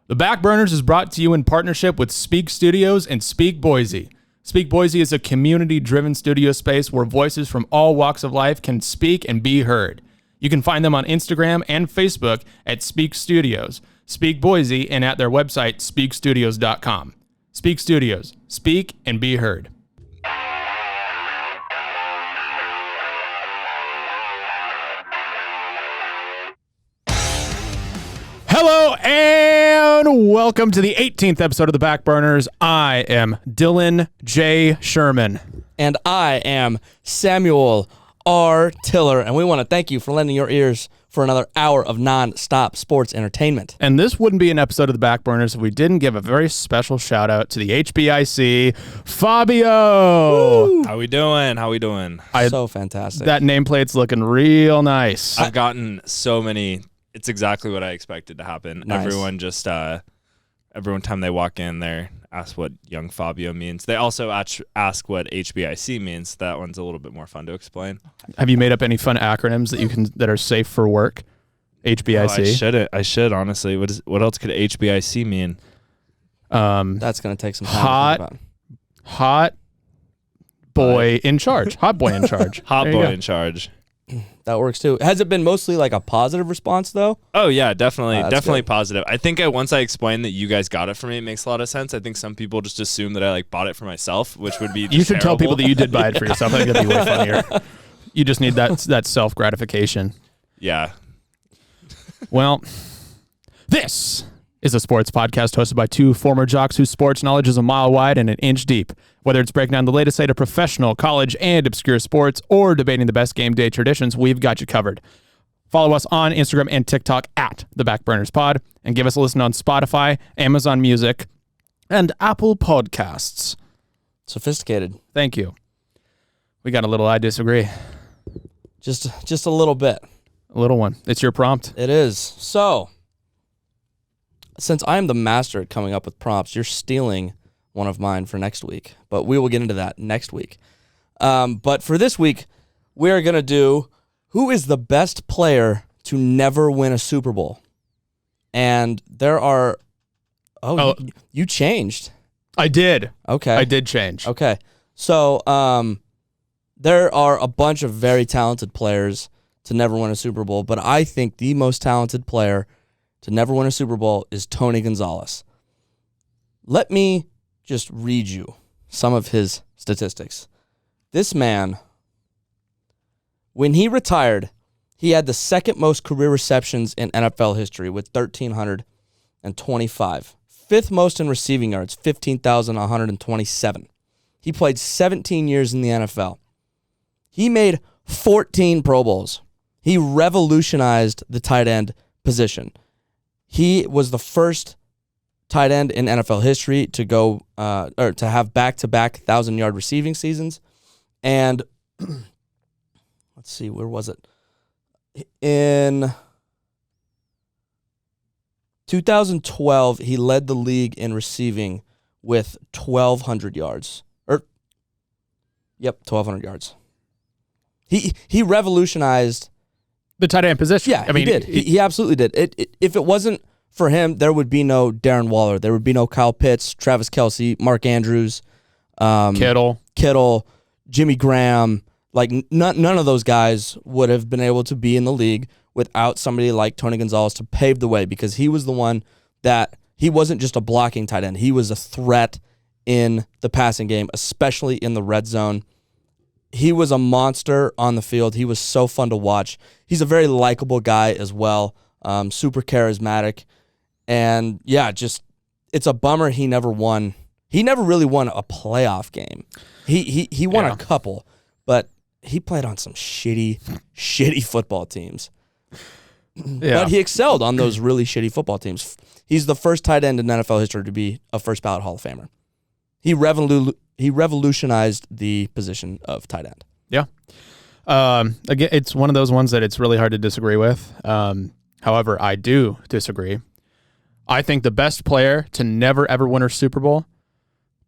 The Backburners is brought to you in partnership with Speak Studios and Speak Boise. Speak Boise is a community-driven studio space where voices from all walks of life can speak and be heard. You can find them on Instagram and Facebook at Speak Studios, Speak Boise, and at their website, speakstudios.com. Speak Studios. Speak and be heard. Hello and welcome to the 18th episode of the Backburners. I am Dylan J. Sherman. And I am Samuel R. Tiller. And we want to thank you for lending your ears for another hour of non-stop sports entertainment. And this wouldn't be an episode of the Backburners if we didn't give a very special shout out to the HBIC, Fabio. Woo. How we doing? So fantastic. That nameplate's looking real nice. I've gotten so many. It's exactly what I expected to happen. Nice. Everyone just, every time they walk in, they ask what young Fabio means. They also ask what HBIC means. That one's a little bit more fun to explain. Have you made up any fun acronyms that are safe for work? HBIC. I should honestly. What else could HBIC mean? That's going to take some time to think about. Hot boy in charge. Hot boy in charge. Hot boy in charge. That works too. Has it been mostly like a positive response though? Oh yeah, definitely good. positive. I think once I explained that you guys got it for me, it makes a lot of sense. I think some people just assume that I bought it for myself, which would be just You should tell people terrible. that you did buy it for yourself. I think that'd be way funnier. You just need that self gratification. Yeah. Well, this is a sports podcast hosted by two former jocks whose sports knowledge is a mile wide and an inch deep. Whether it's breaking down the latest state of professional, college, and obscure sports, or debating the best game day traditions, we've got you covered. Follow us on Instagram and TikTok at The Backburners Pod, and give us a listen on Spotify, Amazon Music, and Apple Podcasts. Sophisticated. Thank you. We got a little I disagree. Just a little bit. A little one. It's your prompt. It is. So, since I am the master at coming up with prompts, you're stealing one of mine for next week, but we will get into that next week. But for this week, we're going to do who is the best player to never win a Super Bowl? And there are... You changed. I did. Okay. I did change. Okay. So there are a bunch of very talented players to never win a Super Bowl, but I think the most talented player to never win a Super Bowl is Tony Gonzalez. Let me just read you some of his statistics. This man, when he retired, he had the second most career receptions in NFL history with 1,325. Fifth most in receiving yards, 15,127. He played 17 years in the NFL. He made 14 Pro Bowls. He revolutionized the tight end position. He was the first tight end in NFL history to go or to have back-to-back 1,000-yard receiving seasons. And let's see, where was it? In 2012, he led the league in receiving with 1,200 yards. 1,200 yards. He revolutionized the tight end position. Yeah, I mean, he did. He absolutely did. If it wasn't for him, there would be no Darren Waller. There would be no Kyle Pitts, Travis Kelce, Mark Andrews, Kittle, Jimmy Graham. Like none of those guys would have been able to be in the league without somebody like Tony Gonzalez to pave the way, because he was the one that he wasn't just a blocking tight end. He was a threat in the passing game, especially in the red zone. He was a monster on the field. He was so fun to watch. He's a very likable guy as well, super charismatic. And yeah, just it's a bummer he never won. He never really won a playoff game. He won a couple, but he played on some shitty football teams. Yeah. But he excelled on those really shitty football teams. He's the first tight end in NFL history to be a first ballot Hall of Famer. He revolutionized the position of tight end. Yeah. Again, it's one of those ones that it's really hard to disagree with. However, I do disagree. I think the best player to never, ever win a Super Bowl,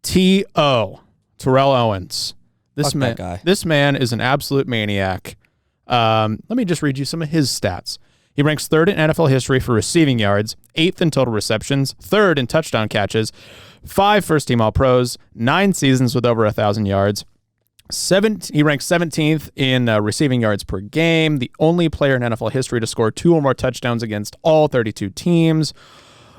T.O., Terrell Owens. Fuck that guy. This man is an absolute maniac. Let me just read you some of his stats. He ranks 3rd in NFL history for receiving yards, 8th in total receptions, 3rd in touchdown catches, 5 first-team All-Pros, 9 seasons with over 1,000 yards. He ranks 17th in receiving yards per game, the only player in NFL history to score 2 or more touchdowns against all 32 teams,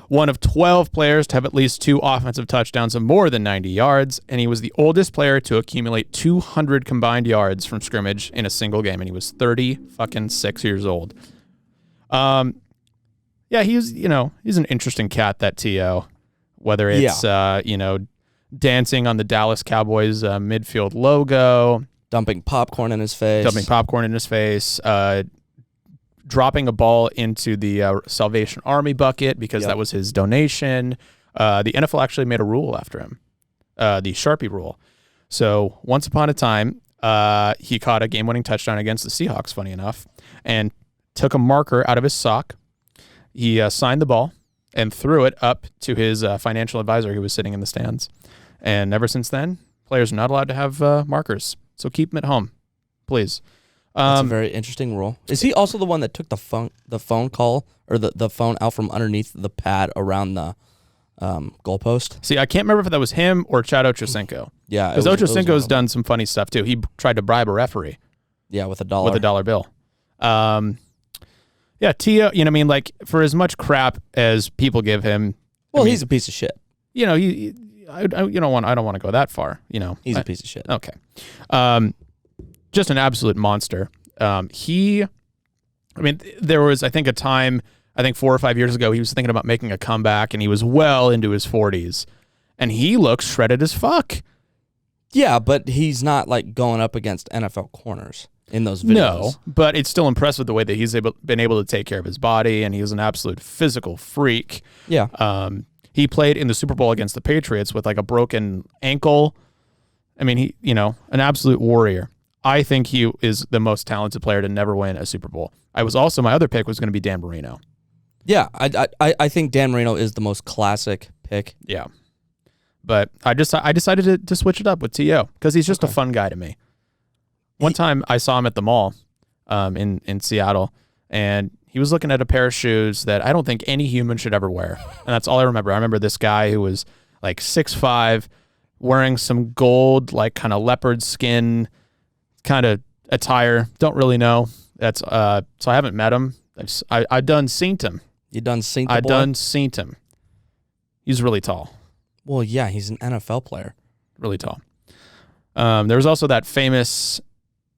one of 12 players to have at least 2 offensive touchdowns of more than 90 yards, and he was the oldest player to accumulate 200 combined yards from scrimmage in a single game, and he was 36 years old. Yeah, he's an interesting cat, that T.O., whether it's, dancing on the Dallas Cowboys midfield logo. Dumping popcorn in his face. Dropping a ball into the Salvation Army bucket because that was his donation. The NFL actually made a rule after him, the Sharpie rule. So once upon a time, he caught a game-winning touchdown against the Seahawks, funny enough, and took a marker out of his sock. He signed the ball and threw it up to his financial advisor who was sitting in the stands. And ever since then, players are not allowed to have markers. So keep them at home, please. That's a very interesting rule. Is he also the one that took the phone call or the phone out from underneath the pad around the goalpost? See, I can't remember if that was him or Chad Ochocinco. Yeah. Because Ochocinco's done some funny stuff, too. He tried to bribe a referee. Yeah, with a dollar. With a dollar bill. Yeah, Tia, for as much crap as people give him. Well, he's a piece of shit. I don't want to go that far. He's a piece of shit. Okay, just an absolute monster. There was I think a time 4 or 5 years ago he was thinking about making a comeback, and he was well into his 40s, and he looks shredded as fuck. Yeah, but he's not like going up against NFL corners in those videos. No, but it's still impressive the way that he's been able to take care of his body, and he's an absolute physical freak. Yeah. He played in the Super Bowl against the Patriots with like a broken ankle. I mean, he, an absolute warrior. I think he is the most talented player to never win a Super Bowl. My other pick was going to be Dan Marino. Yeah, I think Dan Marino is the most classic pick. Yeah. But I decided to switch it up with T.O. because he's just a fun guy to me. One time I saw him at the mall in Seattle, and he was looking at a pair of shoes that I don't think any human should ever wear. And that's all I remember. I remember this guy who was like 6'5", wearing some gold, like kind of leopard skin kind of attire. Don't really know. That's so I haven't met him. I've done seen him. You done seen the I boy? done seen him. He's really tall. Well, yeah, he's an NFL player. Really tall. There was also that famous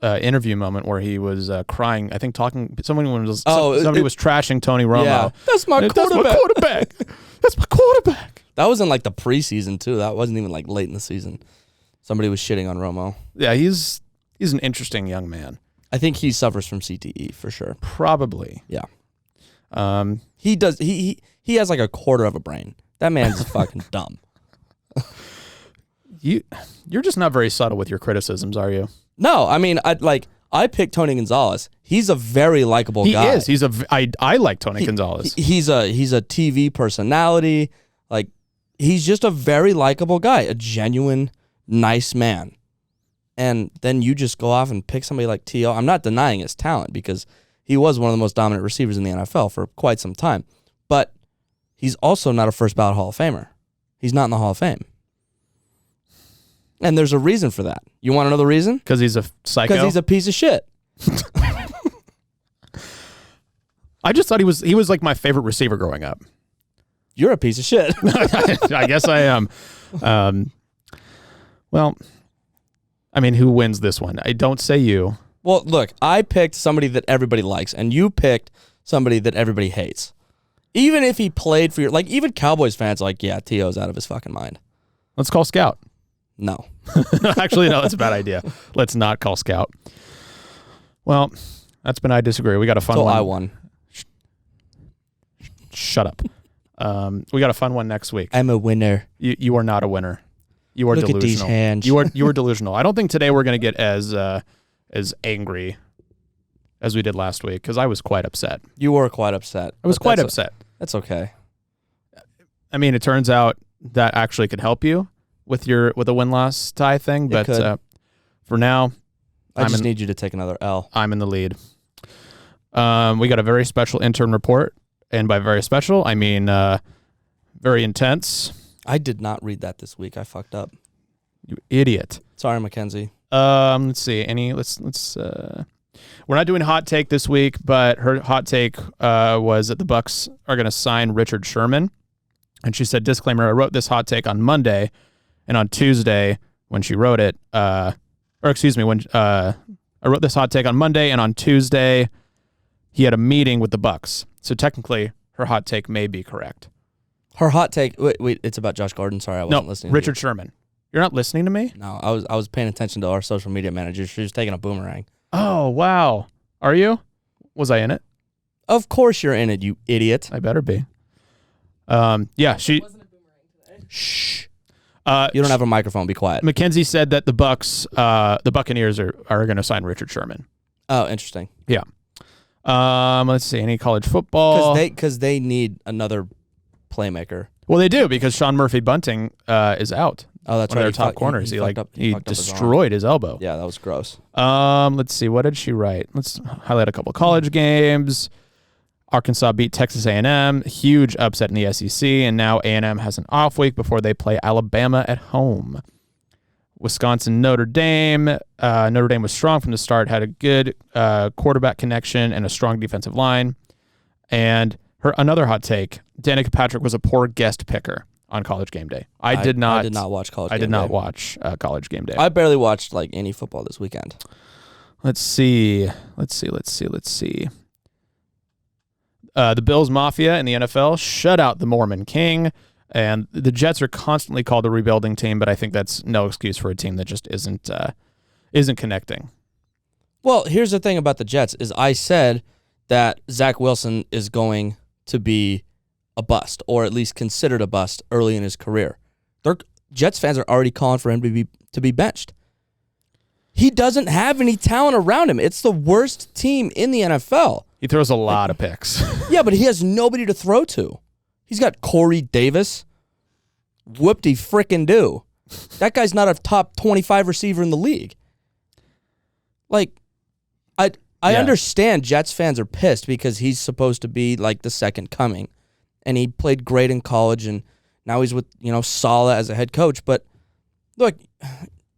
interview moment where he was crying. I think somebody was trashing Tony Romo. Yeah. That's my quarterback. That's my quarterback. That was in like the preseason too. That wasn't even like late in the season. Somebody was shitting on Romo. Yeah, he's an interesting young man. I think he suffers from CTE for sure. Probably. Yeah. He does. He has like a quarter of a brain. That man's fucking dumb. You're just not very subtle with your criticisms, are you? No, I mean, I picked Tony Gonzalez. He's a very likable guy. He is. I like Tony Gonzalez. He's a TV personality. Like, he's just a very likable guy, a genuine, nice man. And then you just go off and pick somebody like T.O. I'm not denying his talent because he was one of the most dominant receivers in the NFL for quite some time. But he's also not a first ballot Hall of Famer. He's not in the Hall of Fame. And there's a reason for that. You want to know the reason? Because he's a psycho? Because he's a piece of shit. I just thought he was like my favorite receiver growing up. You're a piece of shit. I guess I am. Well, I mean, who wins this one? I don't say you. Well, look, I picked somebody that everybody likes, and you picked somebody that everybody hates. Even if he played for your... even Cowboys fans are like, yeah, T.O.'s out of his fucking mind. Let's call Scout. No. Actually, no, that's a bad idea. Let's not call Scout. Well, that's been I Disagree. We got a fun one. I won. Shut up. We got a fun one next week. I'm a winner. You are not a winner. You are Look delusional. At these hands. You are delusional. I don't think today we're going to get as angry as we did last week because I was quite upset. You were quite upset. I was quite upset. That's okay. I mean, it turns out that actually could help you with a win-loss tie thing, but for now, I just need you to take another L. I'm in the lead. We got a very special intern report, and by very special, I mean very intense. I did not read that this week. I fucked up. You idiot. Sorry, Mackenzie. Let's see. We're not doing hot take this week, but her hot take was that the Bucks are going to sign Richard Sherman. And she said, disclaimer, I wrote this hot take on Monday, and on Tuesday when she wrote it, I wrote this hot take on Monday, and on Tuesday he had a meeting with the Bucks. So technically, her hot take may be correct. Her hot take. Wait, it's about Josh Gordon. Sorry, I wasn't listening. Richard Sherman. You're not listening to me? No, I was paying attention to our social media manager. She was taking a boomerang. Oh, wow. Are you? Was I in it? Of course you're in it, you idiot. I better be. Yeah, she. Wasn't a boomerang today. Shh. You don't have a microphone. Be quiet. Mackenzie said that the Buccaneers are going to sign Richard Sherman. Oh, interesting. Yeah. Let's see. Any college football? Because they need another playmaker. Well, they do because Sean Murphy Bunting is out. Oh, that's One right. of their top corners. He fucked up destroyed his elbow. Yeah, that was gross. Let's see. What did she write? Let's highlight a couple college games. Arkansas beat Texas A&M. Huge upset in the SEC, and now A&M has an off week before they play Alabama at home. Wisconsin, Notre Dame. Notre Dame was strong from the start, had a good quarterback connection and a strong defensive line. And another hot take, Danica Patrick was a poor guest picker on College Game Day. I did not watch College Game Day. I did not watch College Game Day. I barely watched like any football this weekend. Let's see. The Bills Mafia in the NFL shut out the Mormon King, and the Jets are constantly called a rebuilding team, but I think that's no excuse for a team that just isn't connecting. Well, here's the thing about the Jets is I said that Zach Wilson is going to be a bust, or at least considered a bust early in his career. Jets fans are already calling for him to be benched. He doesn't have any talent around him. It's the worst team in the NFL. He throws a lot of picks. Yeah, but he has nobody to throw to. He's got Corey Davis. Whoop-de-frickin-do. That guy's not a top 25 receiver in the league. Like, I understand Jets fans are pissed because he's supposed to be like the second coming. And he played great in college, and now he's with, Saleh as a head coach. But look,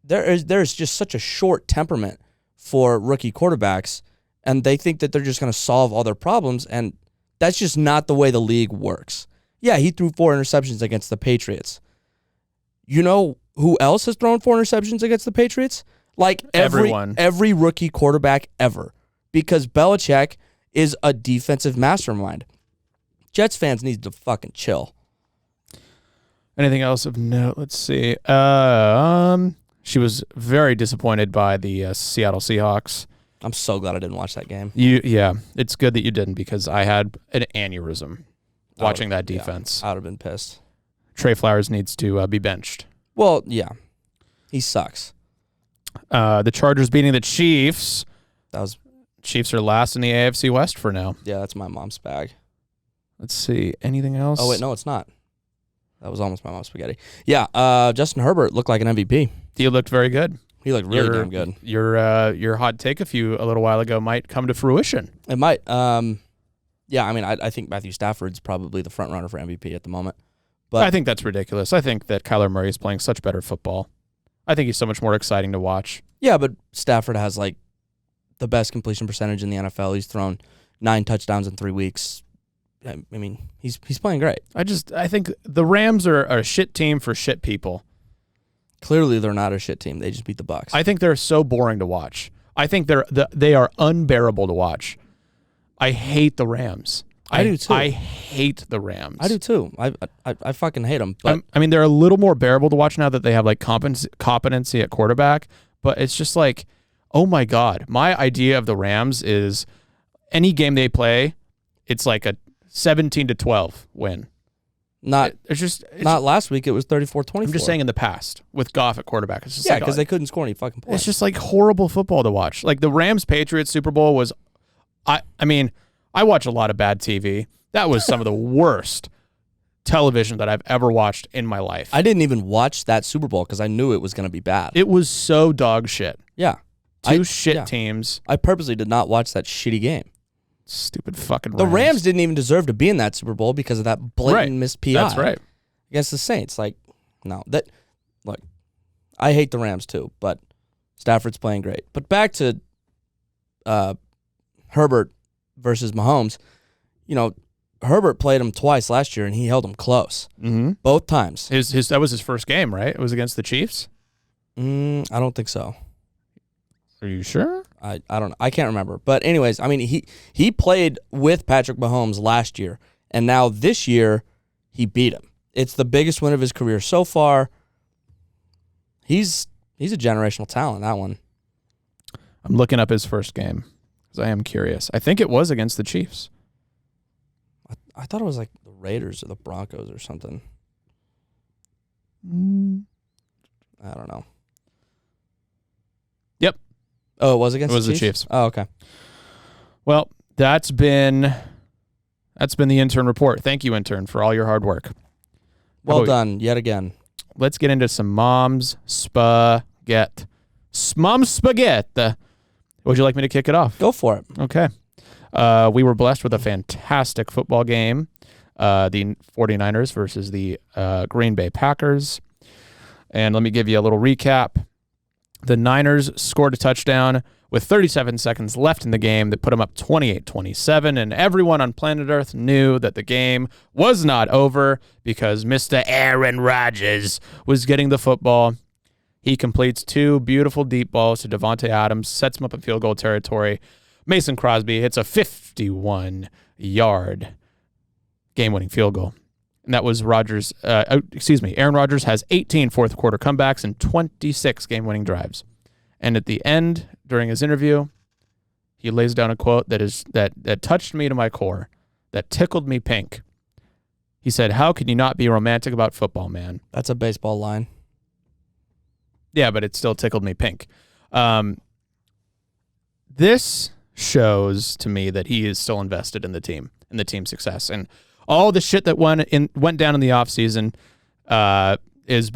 there's just such a short temperament for rookie quarterbacks, and they think that they're just going to solve all their problems, and that's just not the way the league works. Yeah, he threw 4 interceptions against the Patriots. You know who else has thrown 4 interceptions against the Patriots? Like every rookie quarterback ever, because Belichick is a defensive mastermind. Jets fans need to fucking chill. Anything else of note? Let's see. She was very disappointed by the Seattle Seahawks. I'm so glad I didn't watch that game. Yeah, it's good that you didn't because I had an aneurysm watching that defense. I would have been pissed. Trey Flowers needs to be benched. Well, yeah, he sucks. The Chargers beating the Chiefs. Chiefs are last in the AFC West for now. Yeah, that's my mom's bag. Let's see. Anything else? Oh, wait, no, it's not. That was almost my mom's spaghetti. Yeah, Justin Herbert looked like an MVP. He looked very good. He looked really damn good. Your hot take a little while ago might come to fruition. It might. Yeah, I mean, I think Matthew Stafford's probably the front runner for MVP at the moment. But I think that's ridiculous. I think that Kyler Murray is playing such better football. I think he's so much more exciting to watch. Yeah, but Stafford has like the best completion percentage in the NFL. He's thrown 9 touchdowns in 3 weeks. I mean, he's playing great. I think the Rams are a shit team for shit people. Clearly, they're not a shit team. They just beat the Bucs. I think they're so boring to watch. I think they are unbearable to watch. I hate the Rams. I do too. I hate the Rams. I do too. I fucking hate them. But I mean, they're a little more bearable to watch now that they have like competency at quarterback. But it's just like, oh my God, my idea of the Rams is any game they play, it's like a 17-12 win. Not last week. It was 34-24. I'm just saying in the past with Goff at quarterback. It's just because they couldn't score any fucking points. It's just like horrible football to watch. Like the Rams-Patriots Super Bowl was, I mean, I watch a lot of bad TV. That was some of the worst television that I've ever watched in my life. I didn't even watch that Super Bowl because I knew it was going to be bad. It was so dog shit. Yeah. Two shit teams. I purposely did not watch that shitty game. Stupid fucking Rams. The Rams didn't even deserve to be in that Super Bowl because of that blatant missed PI. That's right. Against the Saints. Like, no. Look, I hate the Rams too, but Stafford's playing great. But back to Herbert versus Mahomes. You know, Herbert played him twice last year, and he held him close. Mm-hmm. Both times. That was his first game, right? It was against the Chiefs? I don't think so. Are you sure? I don't know. I can't remember. But anyways, I mean, he played with Patrick Mahomes last year, and now this year he beat him. It's the biggest win of his career so far. He's a generational talent, that one. I'm looking up his first game because I am curious. I think it was against the Chiefs. I thought it was like the Raiders or the Broncos or something. I don't know. Yep. Oh, it was against the Chiefs. Oh, okay. Well, that's been the intern report. Thank you, intern, for all your hard work. Well done, yet again. Let's get into some mom's spaghetti. Mom's spaghetti. Would you like me to kick it off? Go for it. Okay. We were blessed with a fantastic football game. The 49ers versus the Green Bay Packers. And let me give you a little recap. The Niners scored a touchdown with 37 seconds left in the game that put them up 28-27, and everyone on planet Earth knew that the game was not over because Mr. Aaron Rodgers was getting the football. He completes 2 beautiful deep balls to Devontae Adams, sets him up in field goal territory. Mason Crosby hits a 51-yard game-winning field goal. And that was Aaron Rodgers has 18 fourth-quarter comebacks and 26 game-winning drives. And at the end, during his interview, he lays down a quote that touched me to my core, that tickled me pink. He said, "How can you not be romantic about football, man?" That's a baseball line. Yeah, but it still tickled me pink. This shows to me that he is still invested in the team and the team's success. And all the shit that went down in the offseason is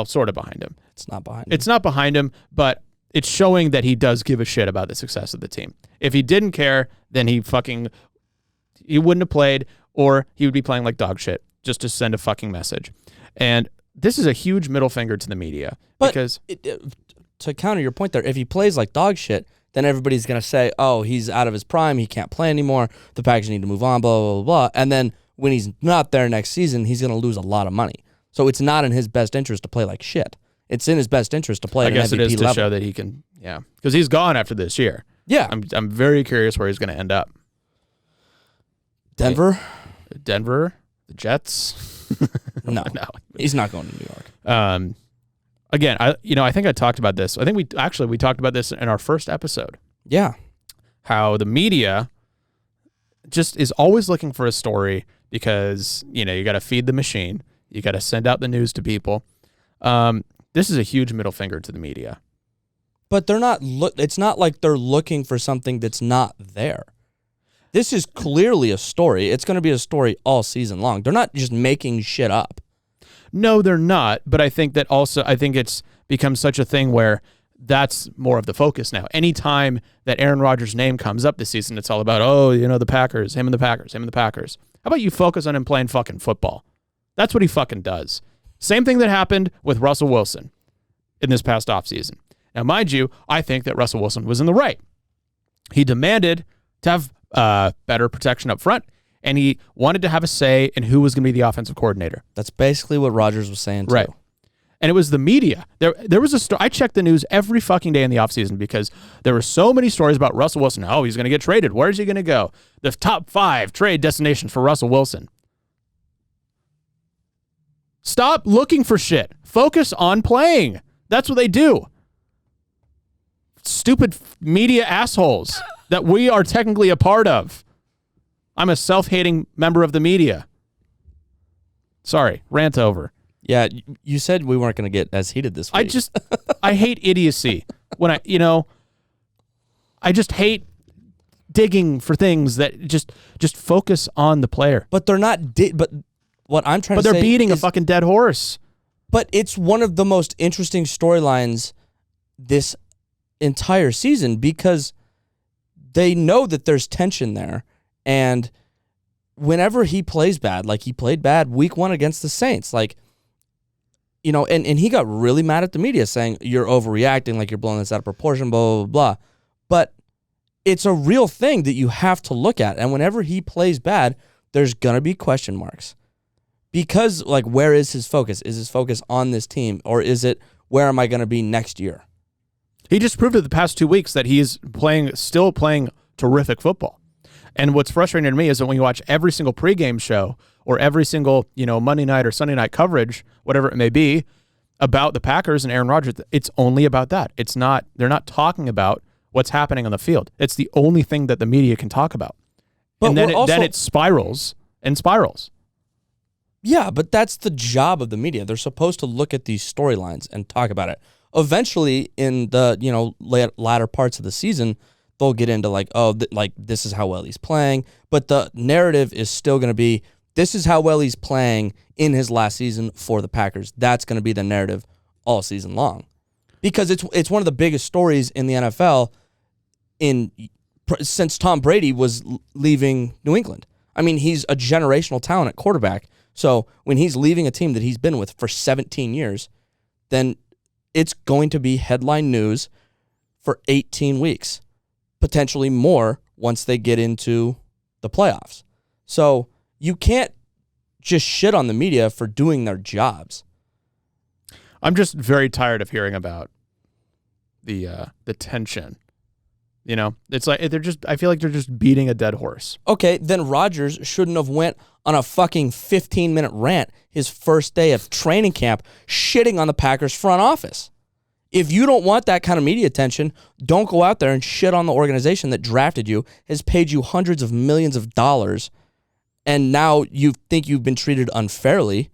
sort of behind him. It's not behind him. It's not behind him, but it's showing that he does give a shit about the success of the team. If he didn't care, then he wouldn't have played, or he would be playing like dog shit just to send a fucking message. And this is a huge middle finger to the media. But because to counter your point there, if he plays like dog shit, then everybody's going to say, oh, he's out of his prime, he can't play anymore, the Packers need to move on, blah, blah, blah, blah. And then when he's not there next season, he's going to lose a lot of money. So it's not in his best interest to play like shit. It's in his best interest to play at an MVP level. I guess it is to show that he can, yeah. Because he's gone after this year. Yeah. I'm very curious where he's going to end up. Denver? The Jets? No, he's not going to New York. Again, I think I talked about this. I think we talked about this in our first episode. Yeah. How the media just is always looking for a story because, you got to feed the machine. You got to send out the news to people. This is a huge middle finger to the media. But they're not. It's not like they're looking for something that's not there. This is clearly a story. It's going to be a story all season long. They're not just making shit up. No, they're not. But I think it's become such a thing where that's more of the focus now. Anytime that Aaron Rodgers' name comes up this season, it's all about, the Packers, him and the Packers. How about you focus on him playing fucking football? That's what he fucking does. Same thing that happened with Russell Wilson in this past offseason. Now, mind you, I think that Russell Wilson was in the right. He demanded to have better protection up front, and he wanted to have a say in who was going to be the offensive coordinator. That's basically what Rodgers was saying, too. Right. And it was the media. There was a story. I checked the news every fucking day in the offseason because there were so many stories about Russell Wilson. Oh, he's going to get traded. Where's he going to go? The top 5 trade destinations for Russell Wilson. Stop looking for shit. Focus on playing. That's what they do. Stupid media assholes that we are technically a part of. I'm a self-hating member of the media. Sorry, rant over. Yeah, you said we weren't going to get as heated this week. I hate idiocy. When I just hate digging for things that just focus on the player. But they're not, but what I'm trying to say But they're beating a fucking dead horse. But it's one of the most interesting storylines this entire season because they know that there's tension there. And whenever he plays bad, like he played bad week 1 against the Saints, like, you know, and he got really mad at the media saying, you're overreacting, like you're blowing this out of proportion, blah, blah, blah. But it's a real thing that you have to look at. And whenever he plays bad, there's going to be question marks. Because, like, where is his focus? Is his focus on this team? Or is it, where am I going to be next year? He just proved it the past 2 weeks that he's still playing terrific football. And what's frustrating to me is that when you watch every single pregame show or every single, you know, Monday night or Sunday night coverage, whatever it may be, about the Packers and Aaron Rodgers, it's only about that. It's not, they're not talking about what's happening on the field. It's the only thing that the media can talk about. But and then it spirals and spirals. Yeah, but that's the job of the media. They're supposed to look at these storylines and talk about it. Eventually, in the, you know, latter parts of the season, they'll get into like, oh, like this is how well he's playing. But the narrative is still going to be, this is how well he's playing in his last season for the Packers. That's going to be the narrative all season long. Because it's one of the biggest stories in the NFL since Tom Brady was leaving New England. I mean, he's a generational talent at quarterback. So when he's leaving a team that he's been with for 17 years, then it's going to be headline news for 18 weeks. Potentially more once they get into the playoffs. So you can't just shit on the media for doing their jobs. I'm just very tired of hearing about the tension. You know, it's like I feel like they're just beating a dead horse. Okay, then Rodgers shouldn't have went on a fucking 15-minute rant his first day of training camp shitting on the Packers front office. If you don't want that kind of media attention, don't go out there and shit on the organization that drafted you, has paid you hundreds of millions of dollars, and now you think you've been treated unfairly,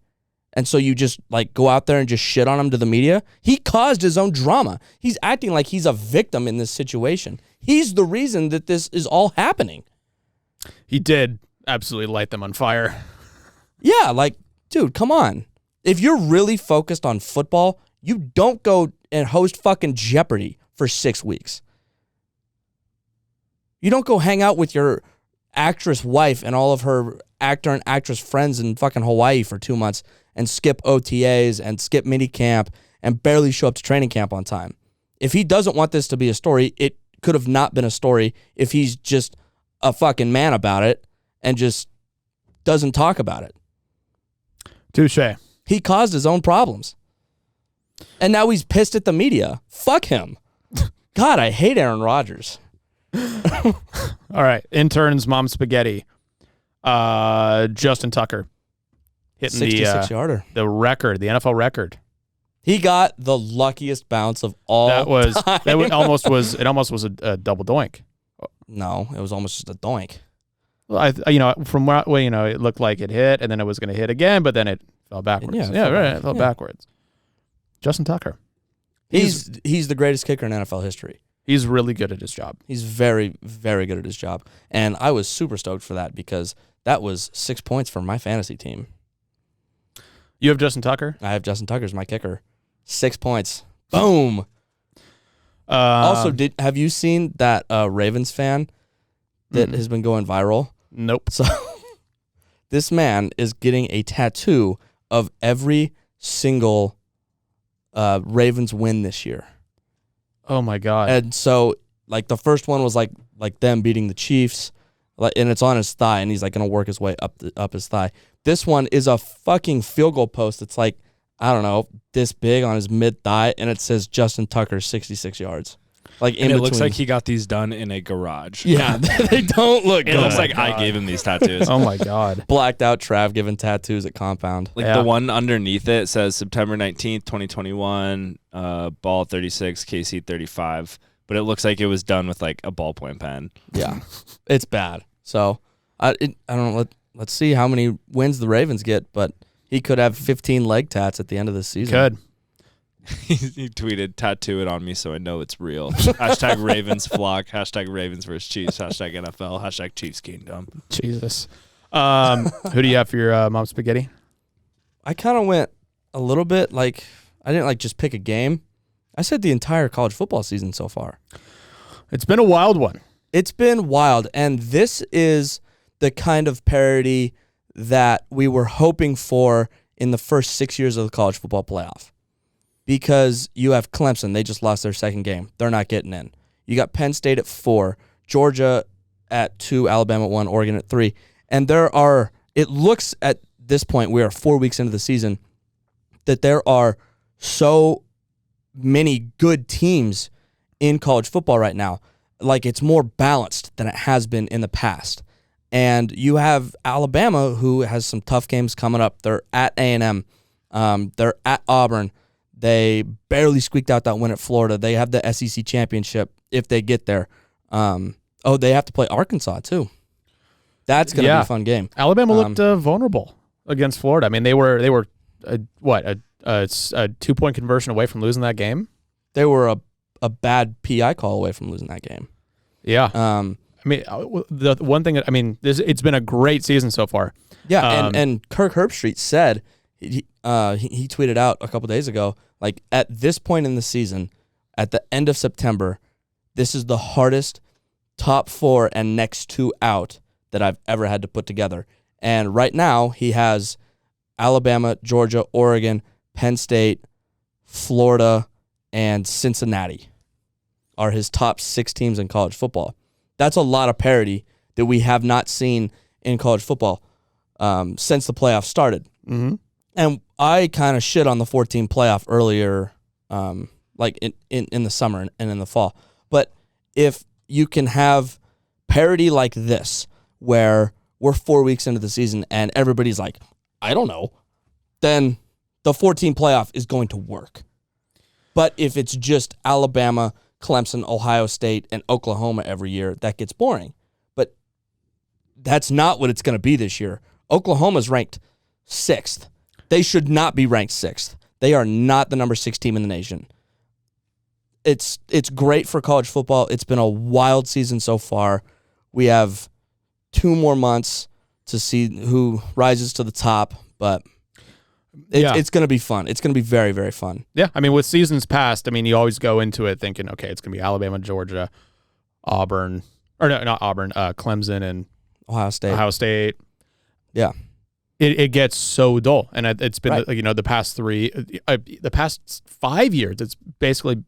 and so you just like go out there and just shit on him to the media. He caused his own drama. He's acting like he's a victim in this situation. He's the reason that this is all happening. He did absolutely light them on fire. Yeah, like, dude, come on. If you're really focused on football, you don't go and host fucking Jeopardy for 6 weeks. You don't go hang out with your actress wife and all of her actor and actress friends in fucking Hawaii for 2 months and skip OTAs and skip minicamp and barely show up to training camp on time. If he doesn't want this to be a story, it could have not been a story if he's just a fucking man about it and just doesn't talk about it. Touche. He caused his own problems. And now he's pissed at the media. Fuck him. God, I hate Aaron Rodgers. All right. Interns, Mom Spaghetti. Justin Tucker hitting 66-yarder. The record, the NFL record. He got the luckiest bounce of all time. It almost was a double doink. No, it was almost just a doink. Well, from where it looked like it hit, and then it was going to hit again, but then it fell backwards. It fell backwards. Justin Tucker. He's the greatest kicker in NFL history. He's really good at his job. He's very, very good at his job. And I was super stoked for that because that was 6 points for my fantasy team. You have Justin Tucker? I have Justin Tucker as my kicker. 6 points. Boom. Also, have you seen that Ravens fan that has been going viral? Nope. So this man is getting a tattoo of every single Ravens win this year. Oh my God. And so like the first one was like them beating the Chiefs, and it's on his thigh, and he's like gonna work his way up his thigh. This one is a fucking field goal post. It's like, I don't know, this big on his mid thigh, and it says Justin Tucker 66 yards. Like in and it between. looks like he got these done in a garage. Yeah, they don't look good. It looks like I gave him these tattoos. Oh my God. Blacked out Trav giving tattoos at compound. Like the one underneath it says September 19th, 2021, ball 36, KC 35. But it looks like it was done with like a ballpoint pen. Yeah, it's bad. So I don't know. Let's see how many wins the Ravens get, but he could have 15 leg tats at the end of the season. Could. He tweeted, "Tattoo it on me so I know it's real." Hashtag Ravens flock. Hashtag Ravens versus Chiefs. Hashtag NFL. Hashtag Chiefs Kingdom. Jesus. Who do you have for your Mom Spaghetti? I kind of went a little bit like, I didn't like just pick a game. I said the entire college football season so far. It's been a wild one. It's been wild, and this is the kind of parity that we were hoping for in the first 6 years of the college football playoff. Because you have Clemson, they just lost their second game. They're not getting in. You got Penn State at 4, Georgia at 2, Alabama at 1, Oregon at 3. And it looks at this point, we are 4 weeks into the season, that there are so many good teams in college football right now. Like, it's more balanced than it has been in the past. And you have Alabama, who has some tough games coming up. They're at A&M. They're at Auburn. They barely squeaked out that win at Florida. They have the SEC championship if they get there. They have to play Arkansas, too. That's going to be a fun game. Alabama looked vulnerable against Florida. I mean, they were a 2-point conversion away from losing that game. They were a bad PI call away from losing that game. Yeah. I mean, the one thing, it's been a great season so far. Yeah, and Kirk Herbstreit said, he tweeted out a couple days ago, like, at this point in the season, at the end of September, this is the hardest top 4 and next 2 out that I've ever had to put together. And right now, he has Alabama, Georgia, Oregon, Penn State, Florida, and Cincinnati are his top 6 teams in college football. That's a lot of parity that we have not seen in college football since the playoffs started. Mm-hmm. And I kind of shit on the 14 playoff earlier, like in the summer and in the fall. But if you can have parity like this, where we're 4 weeks into the season and everybody's like, I don't know, then the 14 playoff is going to work. But if it's just Alabama, Clemson, Ohio State, and Oklahoma every year, that gets boring. But that's not what it's going to be this year. Oklahoma's ranked 6th. They should not be ranked 6th. They are not the number 6 team in the nation. It's great for college football. It's been a wild season so far. We have 2 more months to see who rises to the top, but it's going to be fun. It's going to be very, very fun. Yeah, I mean, with seasons past, I mean, you always go into it thinking, okay, it's going to be Alabama, Georgia, Auburn, or no, not Auburn, Clemson and Ohio State. Yeah. It gets so dull, and it's been Right. the past 5 years, it's basically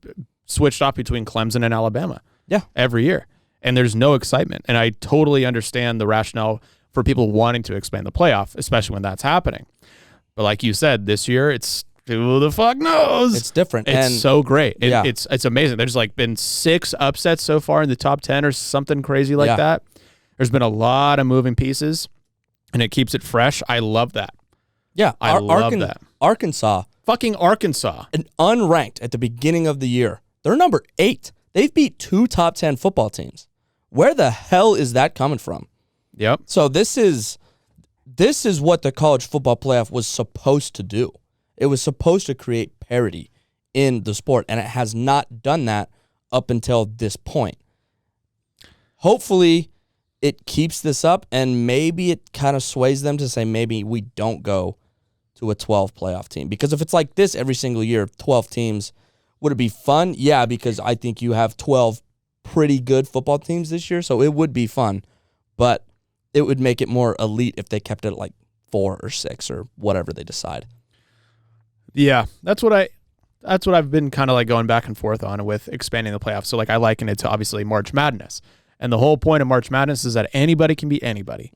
switched off between Clemson and Alabama. Yeah. Every year, and there's no excitement. And I totally understand the rationale for people wanting to expand the playoff, especially when that's happening. But like you said, this year it's who the fuck knows. It's different. It's and so great. Yeah. It's amazing. There's like been 6 upsets so far in the top 10 or something crazy like that. There's been a lot of moving pieces, and it keeps it fresh. I love that. Yeah, I love that. Arkansas, Fucking Arkansas. and unranked at the beginning of the year. They're number 8. They've beat 2 top 10 football teams. Where the hell is that coming from? Yep. So this is what the college football playoff was supposed to do. It was supposed to create parity in the sport, and it has not done that up until this point. Hopefully, it keeps this up, and maybe it kind of sways them to say maybe we don't go to a 12 playoff team. Because if it's like this every single year, 12 teams, would it be fun? Yeah, because I think you have 12 pretty good football teams this year, so it would be fun. But it would make it more elite if they kept it at like 4 or 6 or whatever they decide. Yeah, that's what I've been kind of like going back and forth on with expanding the playoffs. So like I liken it to obviously March Madness. And the whole point of March Madness is that anybody can beat anybody,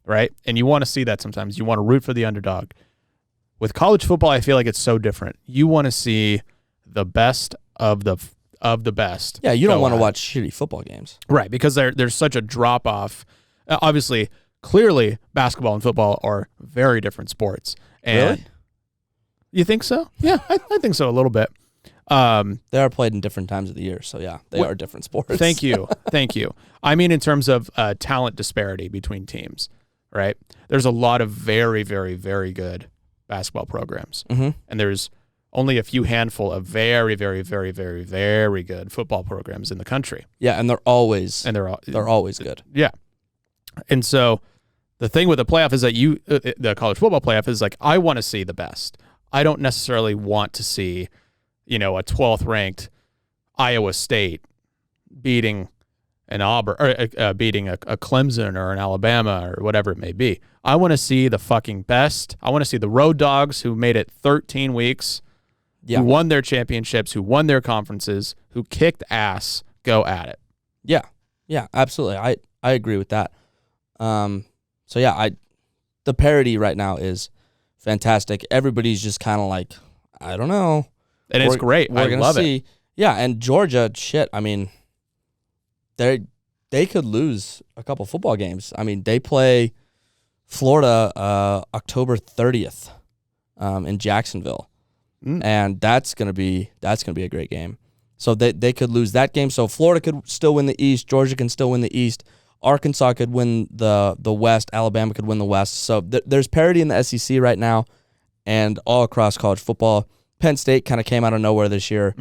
right? And you want to see that sometimes. You want to root for the underdog. With college football, I feel like it's so different. You want to see the best of the best. Yeah, you don't want to watch shitty football games. Right, because there's such a drop-off. Obviously, clearly, basketball and football are very different sports. And Really? You think so? Yeah, I think so a little bit. They are played in different times of the year, so yeah, they are different sports. Thank you. I mean, in terms of talent disparity between teams, right? There's a lot of very, very, very good basketball programs, and there's only a few handful of very, very, very, very, very good football programs in the country. Yeah, and they're always good. Yeah, and so the thing with the playoff is that the college football playoff is like I want to see the best. I don't necessarily want to see, a 12th ranked Iowa State beating an Auburn or beating a Clemson or an Alabama or whatever it may be. I want to see the fucking best. I want to see the road dogs who made it 13 weeks, who won their championships, who won their conferences, who kicked ass, go at it. Yeah. Yeah, absolutely. I agree with that. So yeah, the parity right now is fantastic. Everybody's just kind of like, I don't know. And it's great. I love it. Yeah, and Georgia, shit, I mean, they could lose a couple football games. I mean, they play Florida October 30th in Jacksonville. And that's gonna be a great game. So they could lose that game. So Florida could still win the East. Georgia can still win the East. Arkansas could win the West. Alabama could win the West. So there's parity in the SEC right now, and all across college football. Penn State kind of came out of nowhere this year.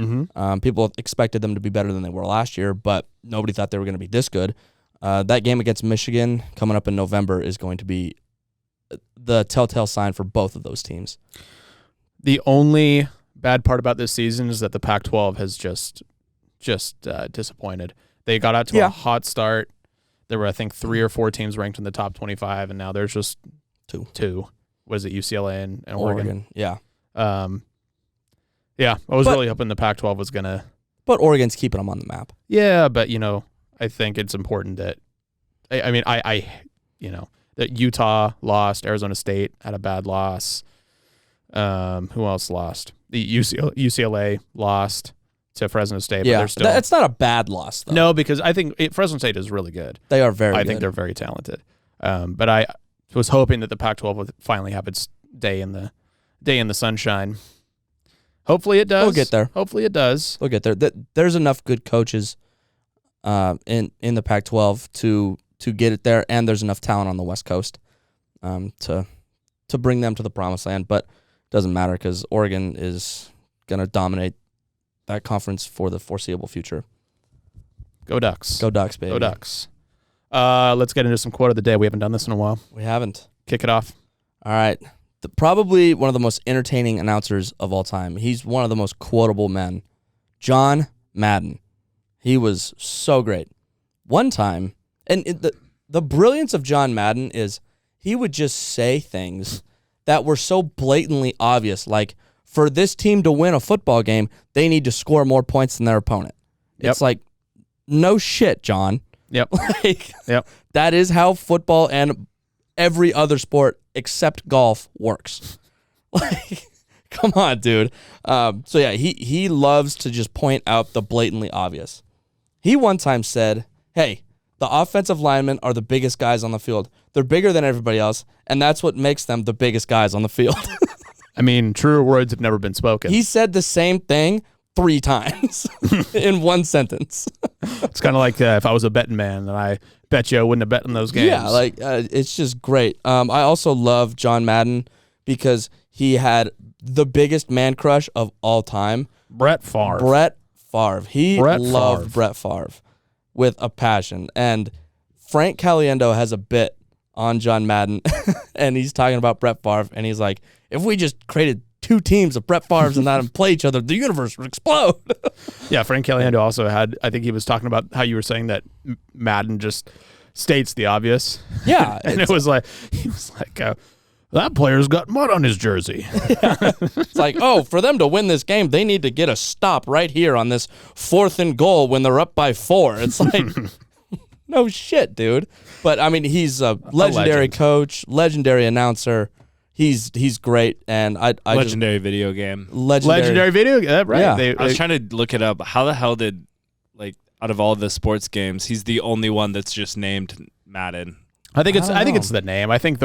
People expected them to be better than they were last year, but nobody thought they were going to be this good. That game against Michigan coming up in November is going to be the telltale sign for both of those teams. The only bad part about this season is that the Pac-12 has just disappointed. They got out to a hot start. There were, I think, 3 or 4 teams ranked in the top 25, and now there's just two. Was it UCLA and Oregon? Yeah. Yeah, I was really hoping the Pac-12 was going to... But Oregon's keeping them on the map. Yeah, but, I think it's important that... that Utah lost, Arizona State had a bad loss. Who else lost? The UCLA lost to Fresno State, but they're still... It's not a bad loss, though. No, because I think Fresno State is really good. They are very good. I think they're very talented. But I was hoping that the Pac-12 would finally have its day in the sunshine. Hopefully it does. We'll get there. Hopefully it does. We'll get there. There's enough good coaches in the Pac-12 to get it there, and there's enough talent on the West Coast to bring them to the promised land. But it doesn't matter because Oregon is going to dominate that conference for the foreseeable future. Go Ducks. Go Ducks, baby. Go Ducks. Let's get into some quote of the day. We haven't done this in a while. We haven't. Kick it off. All right. Probably one of the most entertaining announcers of all time. He's one of the most quotable men. John Madden. He was so great. One time, and the brilliance of John Madden is he would just say things that were so blatantly obvious, like, for this team to win a football game, they need to score more points than their opponent. It's like, no shit, John. Yep. Yep. That is how football and every other sport except golf works. Like, come on, dude. So yeah, he loves to just point out the blatantly obvious. He one time said, hey, the offensive linemen are the biggest guys on the field. They're bigger than everybody else, and that's what makes them the biggest guys on the field. I mean, truer words have never been spoken. He said the same thing 3 times in one sentence. It's kind of like if I was a betting man, and I bet you I wouldn't have bet on those games. Yeah, like it's just great. I also love John Madden because he had the biggest man crush of all time. Brett Favre. He loved Brett Favre with a passion. And Frank Caliendo has a bit on John Madden, and he's talking about Brett Favre, and he's like, if we just created 2 teams of Brett Favres and let them play each other, the universe would explode. Yeah, Frank Caliendo also had, I think he was talking about how you were saying that Madden just states the obvious. Yeah. And he was like, that player's got mud on his jersey. Yeah. It's like, for them to win this game, they need to get a stop right here on this 4th and goal when they're up by 4. It's like, no shit, dude. But, I mean, he's a legendary coach, legendary announcer. He's great, and I legendary video game. Legendary video game, right? Yeah. I was trying to look it up. How the hell did, out of all the sports games, he's the only one that's just named Madden? I think it's the name. I think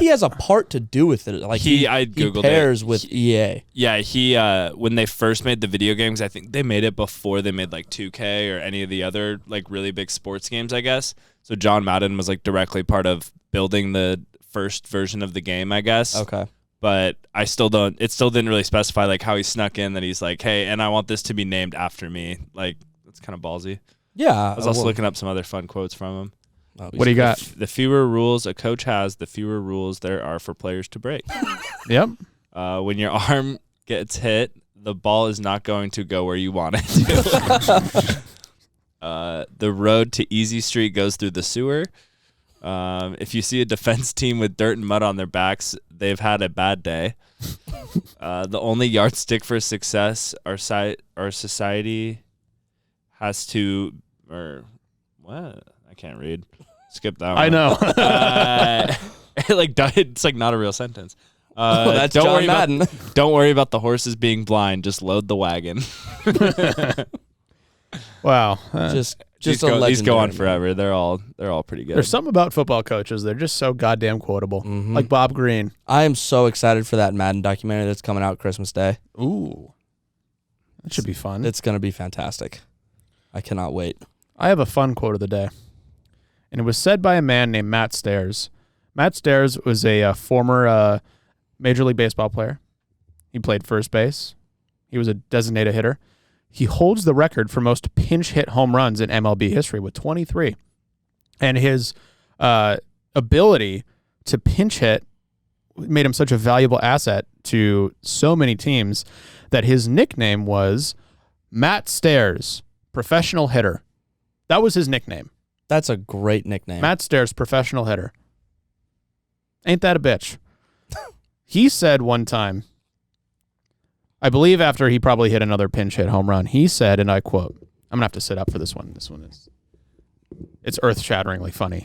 he has a part to do with it. Like he pairs with EA. Yeah, he when they first made the video games, I think they made it before they made 2K or any of the other really big sports games, I guess. So John Madden was directly part of building the first version of the game, I guess. Okay. But it still didn't really specify how he snuck in that he's like, hey, and I want this to be named after me. That's kind of ballsy. Yeah. I was also looking up some other fun quotes from him. What do you got? The fewer rules a coach has, the fewer rules there are for players to break. Yep. When your arm gets hit, the ball is not going to go where you want it to. The road to Easy Street goes through the sewer. If you see a defense team with dirt and mud on their backs, they've had a bad day. The only yardstick for success our society has to, or what? I can't read. Skip that one. I know. It's like not a real sentence. That's John Madden. Don't worry about the horses being blind. Just load the wagon. Wow. Just These a go on legendary forever. They're all pretty good. There's something about football coaches. They're just so goddamn quotable. Like Bob Green. I am so excited for that Madden documentary that's coming out Christmas Day. Ooh. That should be fun. It's going to be fantastic. I cannot wait. I have a fun quote of the day. And it was said by a man named Matt Stairs. Matt Stairs was a former Major League Baseball player. He played first base. He was a designated hitter. He holds the record for most pinch hit home runs in MLB history with 23. And his ability to pinch hit made him such a valuable asset to so many teams that his nickname was Matt Stairs, professional hitter. That was his nickname. That's a great nickname. Matt Stairs, professional hitter. Ain't that a bitch? He said one time, I believe after he probably hit another pinch hit home run, he said, and I quote, I'm going to have to sit up for this one. This one it's earth-shatteringly funny.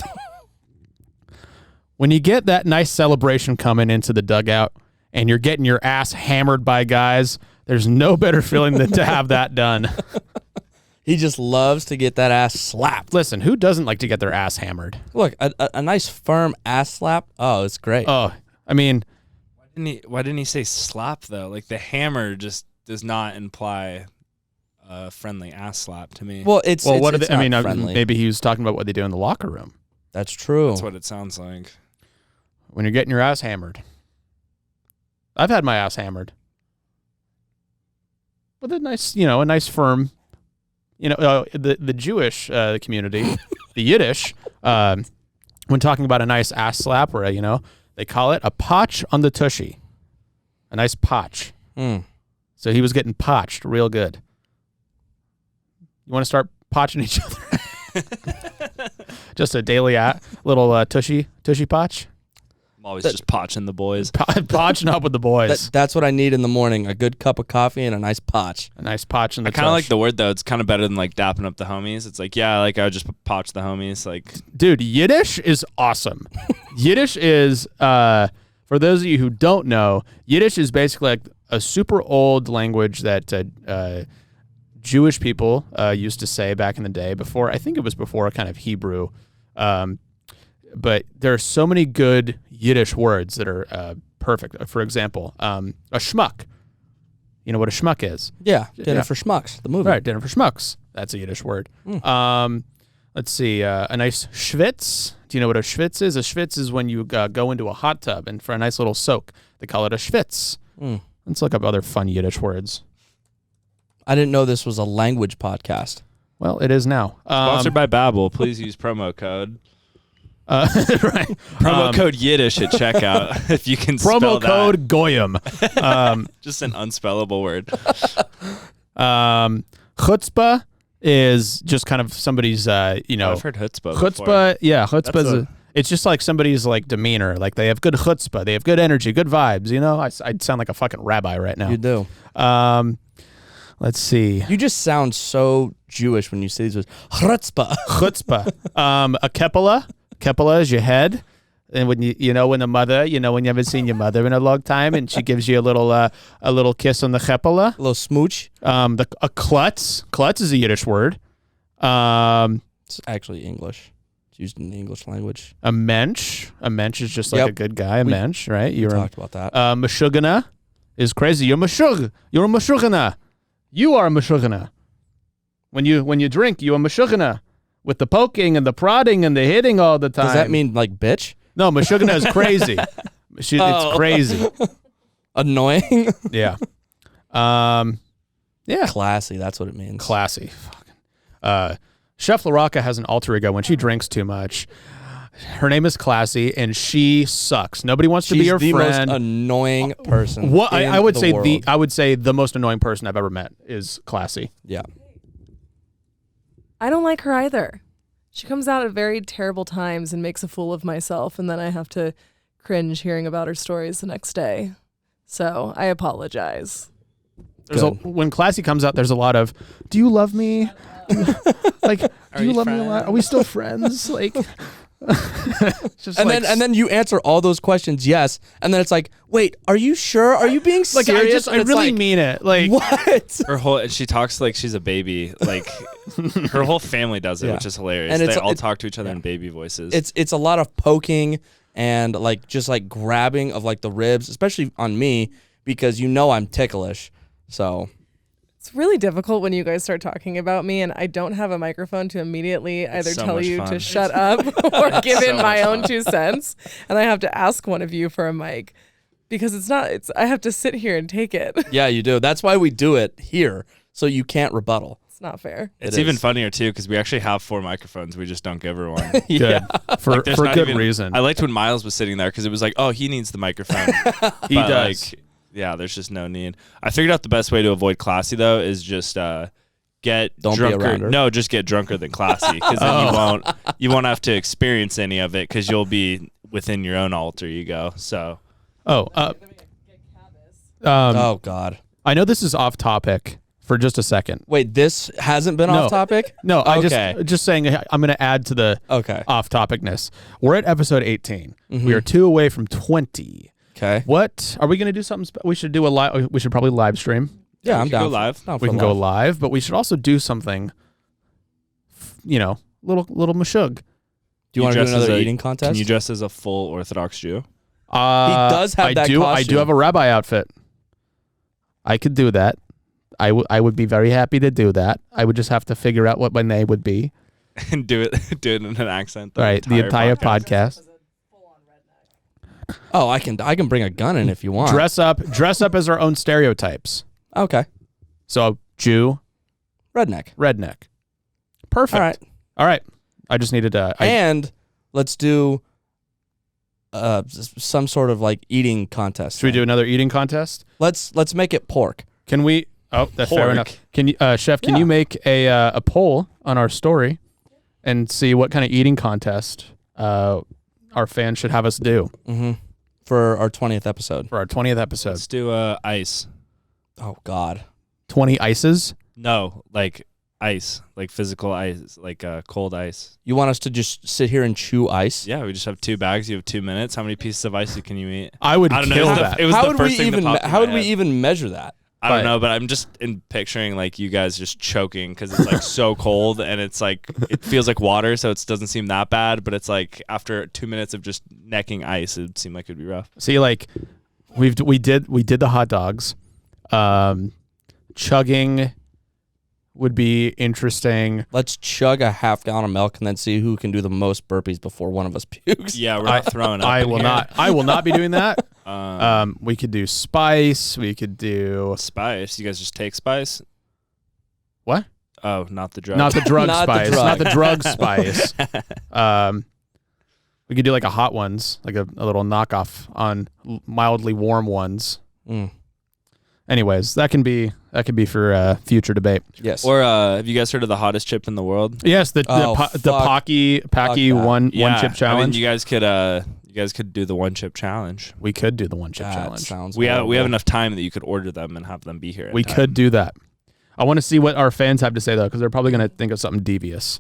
When you get that nice celebration coming into the dugout and you're getting your ass hammered by guys, there's no better feeling than to have that done. He just loves to get that ass slapped. Listen, who doesn't like to get their ass hammered? Look, a nice firm ass slap. Oh, it's great. Oh, I mean, Why didn't he say slap though? Like the hammer just does not imply a friendly ass slap to me. Well, it's what are it's they, I mean, not friendly. maybe he was talking about what they do in the locker room That's true. That's what it sounds like. when you're getting your ass hammered. I've had my ass hammered with a nice firm. The Jewish community, the Yiddish, when talking about a nice ass slap, or they call it a potch on the tushy, a nice potch. So he was getting potched real good. You want to start potching each other? Just a daily little tushy potch. I'm always just potching the boys. Potching up with the boys. That's what I need in the morning, a good cup of coffee and a nice potch. A nice potch in the I kind of like the word, though. It's kind of better than, like, dapping up the homies. It's like, yeah, like, I would just potch the homies. Like, dude, Yiddish is awesome. Yiddish is, for those of you who don't know, Yiddish is basically like a super old language that Jewish people used to say back in the day I think it was before kind of Hebrew. But there are so many good Yiddish words that are perfect. For example, a schmuck. You know what a schmuck is? Yeah, Dinner for Schmucks, the movie. Right, Dinner for Schmucks. That's a Yiddish word. Let's see, a nice schwitz. Do you know what a schwitz is? A schwitz is when you go into a hot tub, and for a nice little soak, they call it a schwitz. Let's look up other fun Yiddish words. I didn't know this was a language podcast. Well, it is now. sponsored by Babbel. Please use promo code. Right. Promo code Yiddish at checkout if you can spell promo that. code Goyim. Just an unspellable word. Chutzpah is just kind of somebody's, I've heard chutzpah chutzpah, before. yeah, chutzpah it's just like somebody's like demeanor. Like they have good chutzpah. They have good energy, good vibes. I'd sound like a fucking rabbi right now. You do. Let's see. You just sound so Jewish when you say these words. Chutzpah. Chutzpah. A kepala. Kepala is your head. And when when the mother, when you haven't seen your mother in a long time, and she gives you a little kiss on the kepala. A little smooch. A klutz. Klutz is a Yiddish word. It's actually English. It's used in the English language. A mensch. A mensch is just like a good guy. A mensch, right? We talked about that. Meshugana is crazy. You're meshug. You're a meshugana. You are a meshugana. When you drink, you are meshugana. With the poking and the prodding and the hitting all the time. Does that mean like bitch? No, meshugana is crazy. It's crazy. Annoying? Yeah. Yeah. Classy, that's what it means. Classy. Chef LaRocca has an alter ego when she drinks too much. Her name is Classy, and she sucks. Nobody wants to be her friend. friend. She's the most annoying person. What I would say world. the most annoying person I've ever met is Classy. Yeah. I don't like her either. She comes out at very terrible times and makes a fool of myself, and then I have to cringe hearing about her stories the next day. So I apologize. When Classy comes out, there's a lot of, do you love me? Like, do you love me a lot? Are we still friends? Like, just and like, then you answer all those questions, yes, and then it's like, wait, are you sure? Are you being like serious? I really mean it. Like, what? She talks like she's a baby. Like her whole family does it, which is hilarious. And they all talk to each other in baby voices. It's a lot of poking and like just like grabbing of like the ribs, especially on me because I'm ticklish. So it's really difficult when you guys start talking about me and I don't have a microphone to immediately either tell you to shut up or give in my own 2 cents. And I have to ask one of you for a mic because I have to sit here and take it. Yeah, you do. That's why we do it here. So you can't rebuttal. It's not fair. It's even funnier too because we actually have 4 microphones. We just don't give her one. Good. For good reason. I liked when Miles was sitting there because it was like, oh, he needs the microphone. He does. Like, yeah, there's just no need. I figured out the best way to avoid Classy though is just get drunker. No, just get drunker than Classy because then you won't have to experience any of it because you'll be within your own alter ego. So. Oh God. I know this is off topic for just a second. Wait, this hasn't been off topic? No, I just saying I'm going to add to the off topicness. We're at episode 18. Mm-hmm. We are 2 away from 20. Okay. What are we going to do? Something we should do we should probably live stream. Yeah, I'm down. Go live. We can go live, but we should also do something. Little mashug. Do you want to do another eating contest? Can you dress as a full Orthodox Jew? He does have that costume. I do have a rabbi outfit. I could do that. I would be very happy to do that. I would just have to figure out what my name would be. And do it in an accent. The entire podcast. Oh, I can bring a gun in if you want. Dress up as our own stereotypes. Okay. So Jew, redneck. Perfect. All right. I just needed to. And let's do some sort of like eating contest. Should we do another eating contest? Let's make it pork. Can we? Oh, that's fair enough. Can you, Chef? Can you make a poll on our story and see what kind of eating contest our fans should have us do for our 20th episode? Let's do ice. Oh God. 20 ices? No, like ice, like physical ice, like cold ice. You want us to just sit here and chew ice? Yeah, we just have 2 bags. You have 2 minutes. How many pieces of ice can you eat? I don't know that. It was the first thing that popped in my How would we head. even measure that? I don't know, but I'm just picturing like you guys just choking because it's like so cold and it's like it feels like water, so it doesn't seem that bad. But it's like after 2 minutes of just necking ice, it seemed like it'd be rough. See, like we did the hot dogs. Chugging would be interesting. Let's chug a half gallon of milk and then see who can do the most burpees before one of us pukes. Yeah, we're not throwing up. I will not be doing that. We could do spice. We could do spice. You guys just take spice? What? Oh, not the drug. Not the drug Not the spice. drug. Not the drug spice. We could do like a hot ones, like a little knockoff on mildly warm ones. Anyways, that can be for future debate. Yes. Or have you guys heard of the hottest chip in the world? Yes, the Pocky one chip challenge. I mean, you guys could do the 1 chip challenge. We could do the 1 chip challenge. Sounds we have enough time that you could order them and have them be here. We could do that. I want to see what our fans have to say though, because they're probably going to think of something devious.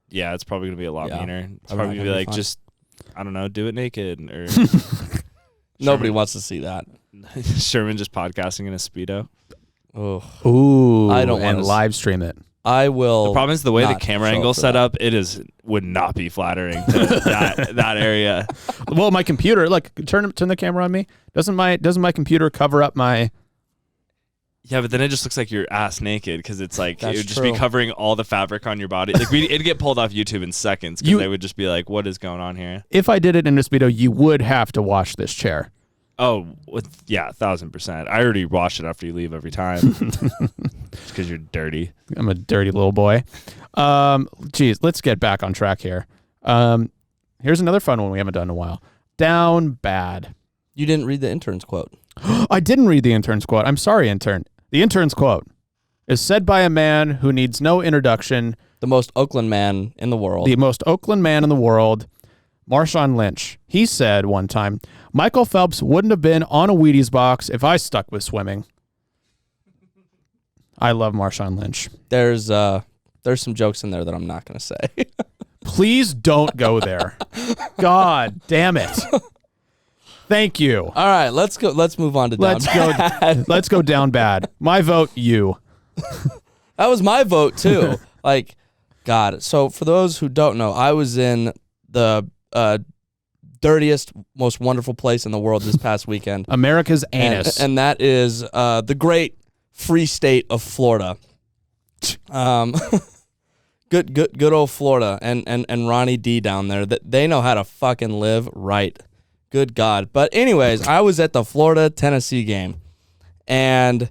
Yeah, it's probably going to be a lot meaner. It's probably going to be like just, I don't know, do it naked or. Nobody wants to see that. Sherman just podcasting in a Speedo. Oh. Ooh, I don't want to live stream it. I will. The problem is the way the not camera show angle for set that. up. Would not be flattering to that area. Well, my computer, like turn the camera on me. Doesn't my computer cover up my? Yeah, but then it just looks like you're ass naked because it's like That's it would just true. be covering all the fabric on your body. Like it'd get pulled off YouTube in seconds because they would just be like, "What is going on here?" If I did it in a Speedo, you would have to wash this chair. Oh, yeah, 1,000%. I already wash it after you leave every time. Because you're dirty. I'm a dirty little boy. Geez, let's get back on track here. Here's another fun one we haven't done in a while. Down bad. You didn't read the intern's quote. I didn't read the intern's quote. I'm sorry, intern. The intern's quote is said by a man who needs no introduction. The most Oakland man in the world. The most Oakland man in the world, Marshawn Lynch. He said one time, Michael Phelps wouldn't have been on a Wheaties box if I stuck with swimming. I love Marshawn Lynch. There's some jokes in there that I'm not going to say. Please don't go there. God damn it. Thank you. All right, let's go. Let's move on to down bad. Let's go down bad. My vote, you. That was my vote too. Like, God. So for those who don't know, I was in the dirtiest, most wonderful place in the world this past weekend. America's anus. And that is the great free state of Florida. Good old Florida and Ronnie D down there. They know how to fucking live right. Good God. But anyways, I was at the Florida-Tennessee game. And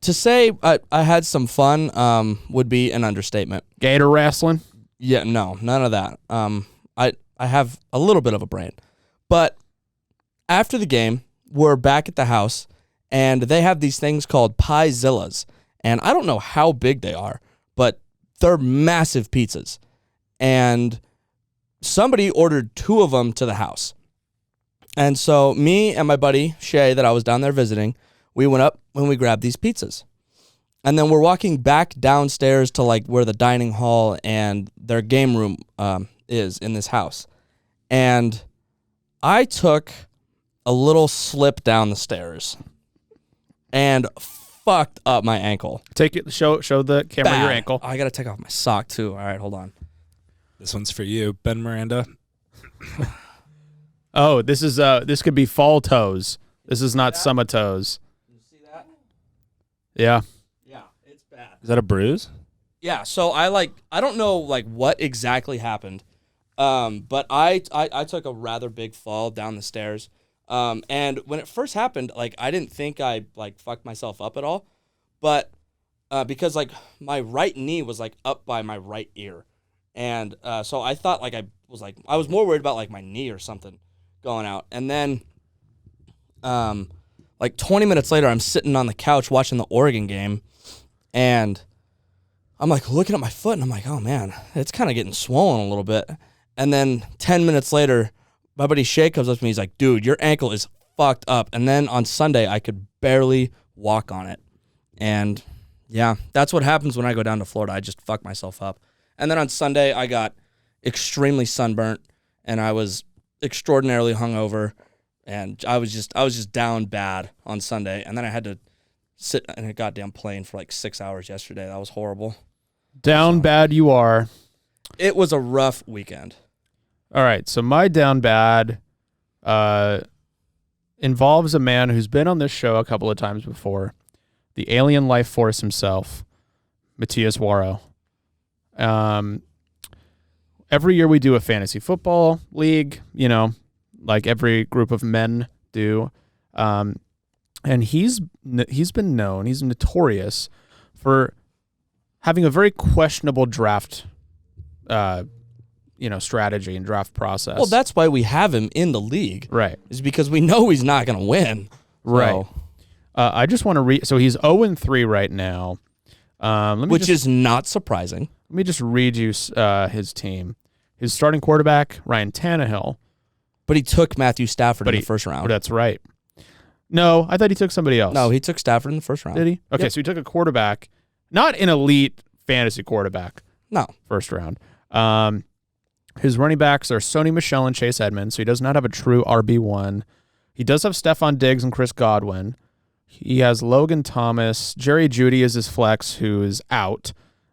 to say I had some fun would be an understatement. Gator wrestling? Yeah, no, none of that. I have a little bit of a brain. But after the game, we're back at the house, and they have these things called Piezillas. And I don't know how big they are, but they're massive pizzas. And somebody ordered 2 of them to the house. And so me and my buddy, Shay, that I was down there visiting, we went up and we grabbed these pizzas. And then we're walking back downstairs to like where the dining hall and their game room is in this house. And I took a little slip down the stairs and fucked up my ankle. Take it. Show the camera your ankle. I got to take off my sock too. All right, hold on. This one's for you, Ben Miranda. Oh, this could be fall toes. This is not summer toes. You see that? Yeah. Yeah, it's bad. Is that a bruise? Yeah, so I don't know like what exactly happened. But I took a rather big fall down the stairs. And when it first happened, like I didn't think I like fucked myself up at all. But because like my right knee was like up by my right ear. And so I thought like I was more worried about like my knee or something going out. And then like 20 minutes later, I'm sitting on the couch watching the Oregon game, and I'm like looking at my foot, and I'm like, oh man, it's kind of getting swollen a little bit. And then 10 minutes later, my buddy Shay comes up to me. He's like, dude, your ankle is fucked up. And then on Sunday, I could barely walk on it. And yeah, that's what happens when I go down to Florida. I just fuck myself up. And then on Sunday, I got extremely sunburnt, and I was extraordinarily hungover, and I was just down bad on Sunday. And then I had to sit in a goddamn plane for like 6 hours yesterday. That was horrible. Down bad you are. It was a rough weekend. All right, so my down bad involves a man who's been on this show a couple of times before, the alien life force himself, Matthias Waro. Every year we do a fantasy football league, you know, like every group of men do. And he's been known, he's notorious for having a very questionable draft strategy and draft process. Well, that's why we have him in the league. Right. Is because we know he's not going to win. Right. So, I just want to read. So he's 0-3 right now. Which is not surprising. Let me just read you his team. His starting quarterback, Ryan Tannehill. But he took Matthew Stafford in the first round. That's right. No, I thought he took somebody else. No, he took Stafford in the first round. Did he? Okay, So he took a quarterback, not an elite fantasy quarterback. No. First round. His running backs are Sony Michel and Chase Edmonds, so he does not have a true RB1. He does have Stephon Diggs and Chris Godwin. He has Logan Thomas. Jerry Jeudy is his flex, who is out.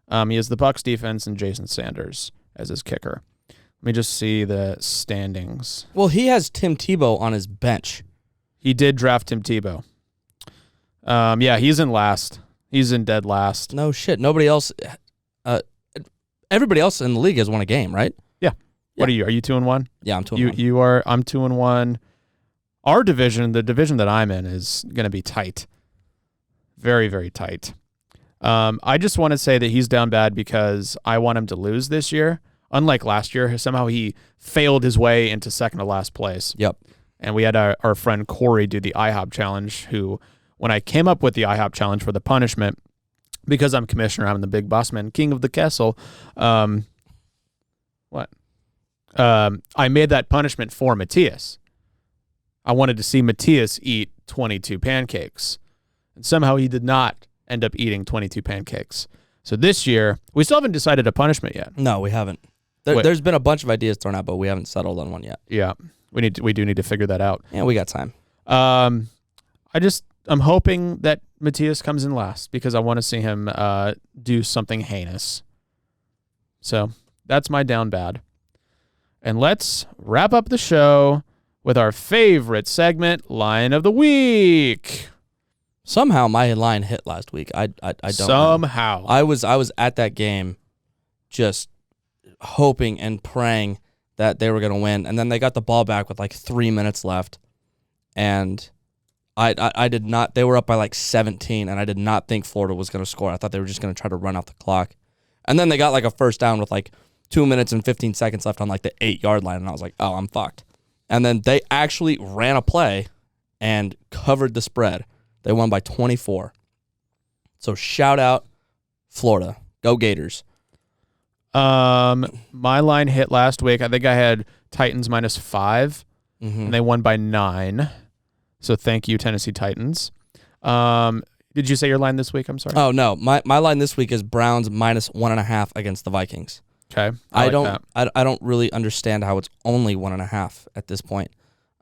He has the Bucs defense and Jason Sanders as his kicker. Let me just see the standings. Well, he has Tim Tebow on his bench. He did draft Tim Tebow. Yeah, he's in last. He's in dead last. No shit. Nobody else. Everybody else in the league has won a game, right? Yeah. What are you? Are you 2-1? Yeah, I'm 2-1. You are. I'm 2-1. Our division, the division that I'm in, is going to be tight. Very, very tight. I just want to say that he's down bad because I want him to lose this year. Unlike last year, somehow he failed his way into second to last place. Yep. And we had our friend Corey do the IHOP challenge, who, when I came up with the IHOP challenge for the punishment, because I'm commissioner, I'm the big boss man, king of the castle. What? I made that punishment for Matthias. I wanted to see Matthias eat 22 pancakes. And somehow he did not end up eating 22 pancakes. So this year, we still haven't decided a punishment yet. No, we haven't. There's been a bunch of ideas thrown out, but we haven't settled on one yet. Yeah, we do need to figure that out. Yeah, we got time. I'm hoping that Matthias comes in last because I want to see him do something heinous. So that's my down bad. And let's wrap up the show with our favorite segment, Line of the Week. Somehow my line hit last week. I don't Somehow. know. I was at that game just hoping and praying that they were going to win. And then they got the ball back with like 3 minutes left. And I did not, they were up by like 17, and I did not think Florida was going to score. I thought they were just going to try to run out the clock. And then they got like a first down with like 2 minutes and 15 seconds left on like the 8-yard line. And I was like, oh, I'm fucked. And then they actually ran a play and covered the spread. They won by 24. So shout out Florida. Go Gators. My line hit last week. I think I had Titans -5, and they won by 9. So thank you, Tennessee Titans. Did you say your line this week? I'm sorry. Oh, no. My line this week is Browns -1.5 against the Vikings. Okay. I don't really understand how it's only 1.5 at this point.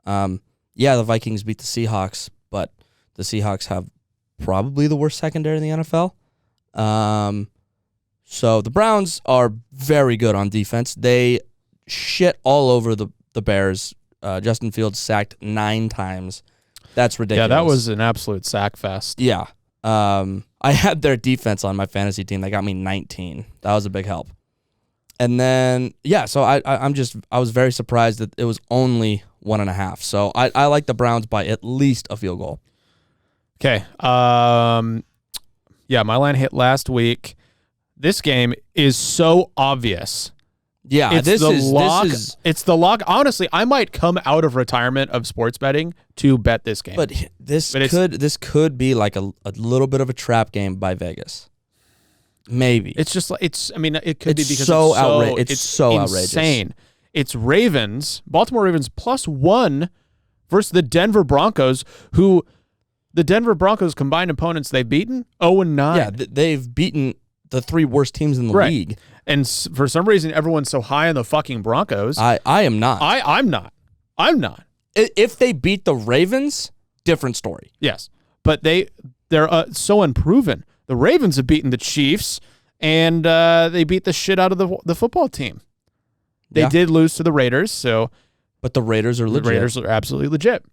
Yeah, the Vikings beat the Seahawks, but the Seahawks have probably the worst secondary in the NFL. So the Browns are very good on defense. They shit all over the Bears. Justin Fields sacked 9 times. That's ridiculous. Yeah, that was an absolute sack fest. Yeah. I had their defense on my fantasy team. They got me 19. That was a big help. And then, yeah, so I was very surprised that it was only 1.5. So I like the Browns by at least a field goal. Okay. Yeah, my line hit last week. This game is so obvious. Yeah, It's the lock. Honestly, I might come out of retirement of sports betting to bet this game. But this could be like a little bit of a trap game by Vegas. Maybe. It's just like it could be because so outrageous. It's so outrageous. Insane. It's Baltimore Ravens +1 versus the Denver Broncos, who the Denver Broncos combined opponents they've beaten 0-9. Yeah, they've beaten the 3 worst teams in the league. And for some reason, everyone's so high on the fucking Broncos. I am not. I'm not. If they beat the Ravens, different story. Yes, but they're so unproven. The Ravens have beaten the Chiefs, and they beat the shit out of the football team. They did lose to the Raiders, but the Raiders are legit. The Raiders are absolutely legit.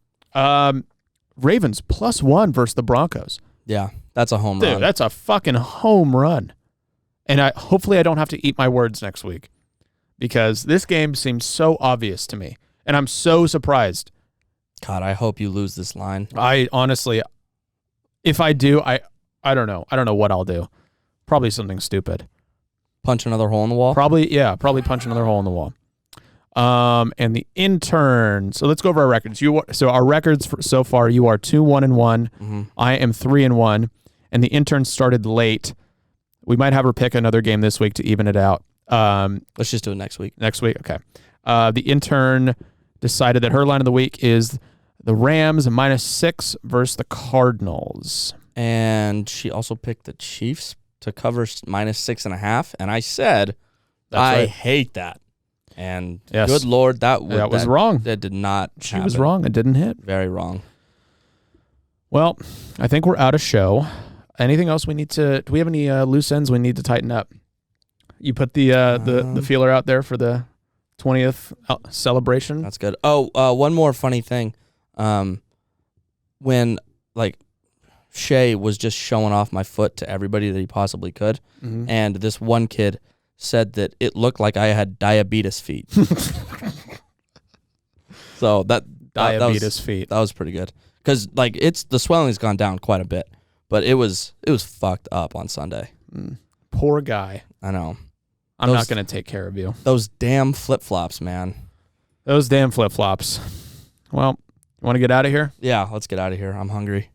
Ravens +1 versus the Broncos. Yeah, that's a home run. Dude, that's a fucking home run. And hopefully I don't have to eat my words next week because this game seems so obvious to me, and I'm so surprised. God, I hope you lose this line. I honestly, if I do, I don't know. I don't know what I'll do. Probably something stupid. Punch another hole in the wall? Probably punch another hole in the wall. And the intern. So let's go over our records. So our records so far, you are 2-1-1. Mm-hmm. I am 3-1. And the intern started late. We might have her pick another game this week to even it out. Let's just do it next week. Next week, okay. The intern decided that her line of the week is the Rams -6 versus the Cardinals. And she also picked the Chiefs to cover -6.5. And I said, That's I right. hate that. And Yes. good Lord, that was wrong. That did not She happen. was wrong. It didn't hit. Very wrong. Well, I think we're out of show. Anything else we need to? Do we have any loose ends we need to tighten up? You put the feeler out there for the 20th celebration. That's good. Oh, one more funny thing. When Shay was just showing off my foot to everybody that he possibly could, and this one kid said that it looked like I had diabetes feet. So Diabetes feet. That was pretty good because the swelling's gone down quite a bit. But it was fucked up on Sunday. Poor guy. I know. I'm not going to take care of you. Those damn flip-flops, man. Those damn flip-flops. Well, you want to get out of here? Yeah, let's get out of here. I'm hungry.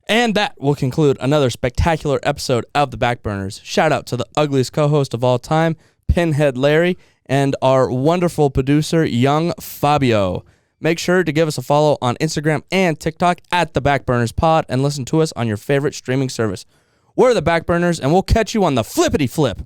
And that will conclude another spectacular episode of the Backburners. Shout out to the ugliest co-host of all time, Pinhead Larry, and our wonderful producer, Young Fabio. Make sure to give us a follow on Instagram and TikTok at the Backburners Pod and listen to us on your favorite streaming service. We're the Backburners, and we'll catch you on the flippity flip.